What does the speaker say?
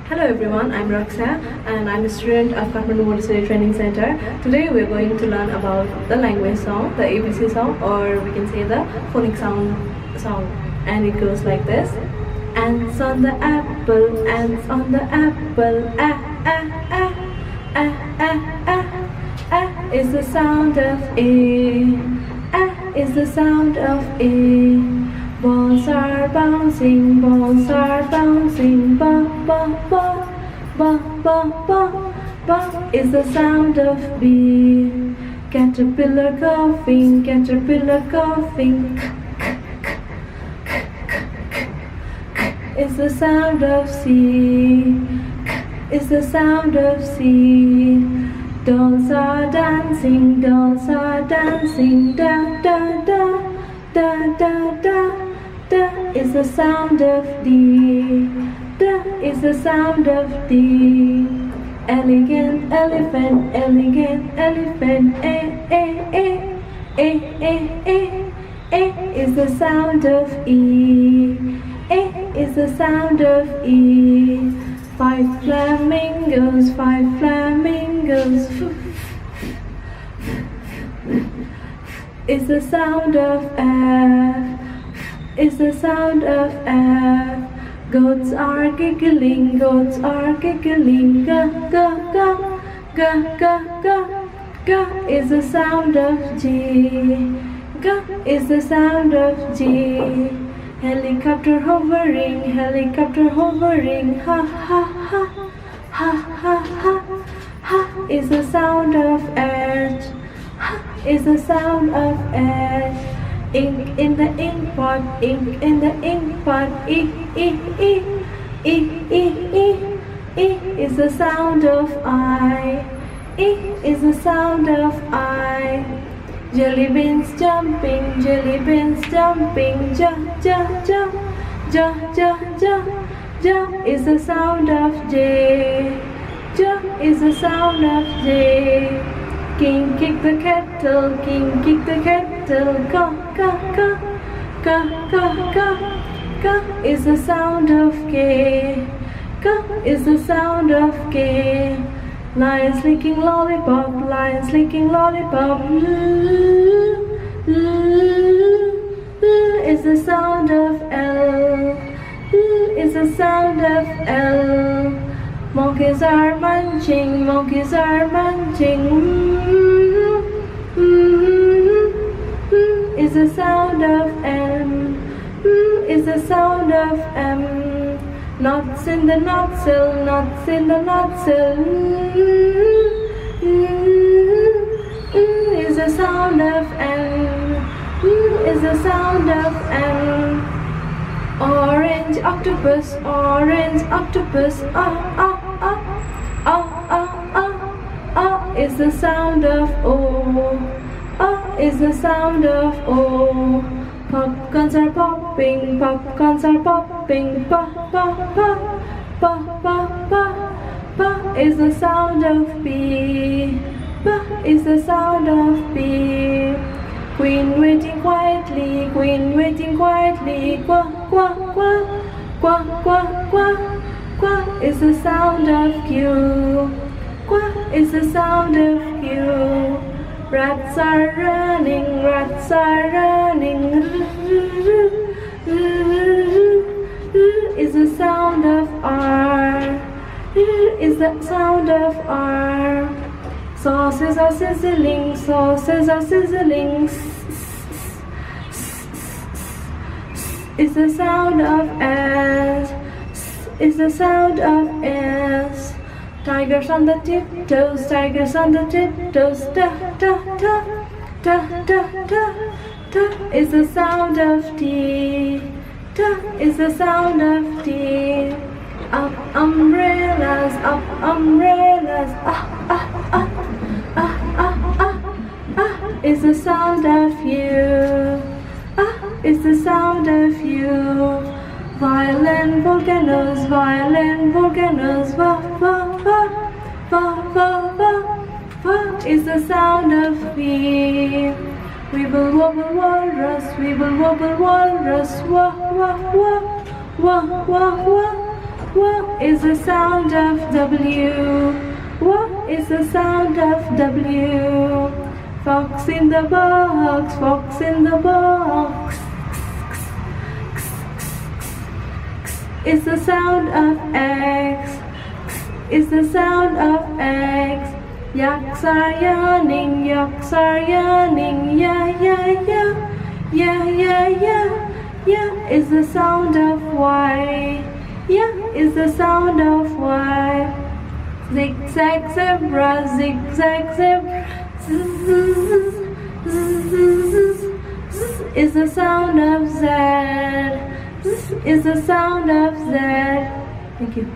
Hello everyone, I'm Raksha and I'm a student of Kathmandu Montessori Training Center. Today we're going to learn about the language song, the ABC song, or we can say the phonic song. And it goes like this. Ants on the apple, ants on the apple, ah, ah, ah, ah, ah, ah, ah is the sound of A, ah is the sound of A. Balls are bouncing, ba, ba, ba, ba, ba, ba, ba is the sound of B. Caterpillar coughing, is the sound of C, is the sound of C. Dolls are dancing, da, da, da, da, da, da. Da is the sound of D, da is the sound of D. Elegant elephant, A is the sound of E, A is the sound of E. Five flamingos, is the sound of F, is the sound of F. Goats are giggling, ga, ga, ga, ga, ga, ga. Ga is the sound of G, ga is the sound of G. Helicopter hovering, ha, ha, ha, ha, ha, ha. Ha is the sound of H, ha is the sound of H. Ink in the ink pot, E, is the sound of I, E is the sound of I. Jelly beans jumping, ja, is the sound of J, ja is the sound of J. King kick the kettle, ga, is the sound of K, ga is the sound of K. Lions licking lollipop, is the sound of L, is the sound of L. Monkeys are munching, is the sound of M, is the sound of M. Knots in the nutshell, is the sound of M, is the sound of M. Orange octopus, is the sound of O, is the sound of O. Popcorns are popping, pa, is the sound of P, is the sound of P. Queen waiting quietly, is the sound of Q, is the sound of Q. Rats are running, is the sound of R, is the sound of R. Sauces are sizzling, is the sound of S, is the sound of S. Tigers on the tiptoes, da, da, da, is the sound of T, da is the sound of T. Up umbrellas, is the sound of U, is the sound of U. Violent volcanoes, va, is the sound of V. Weeble wobble walrus, wa, What is the sound of W? What is the sound of W? Fox in the box, fox in the box. Is the sound of X. Is the sound of X. Yaks are yawning, yaks are yawning. Yeah, yeah, yeah. Yeah, yeah, yeah. Yeah is the sound of Y. Yeah is the sound of Y. Zigzag zebra, zigzag zebra. Is the sound of Z. Is the sound of Z. Thank you.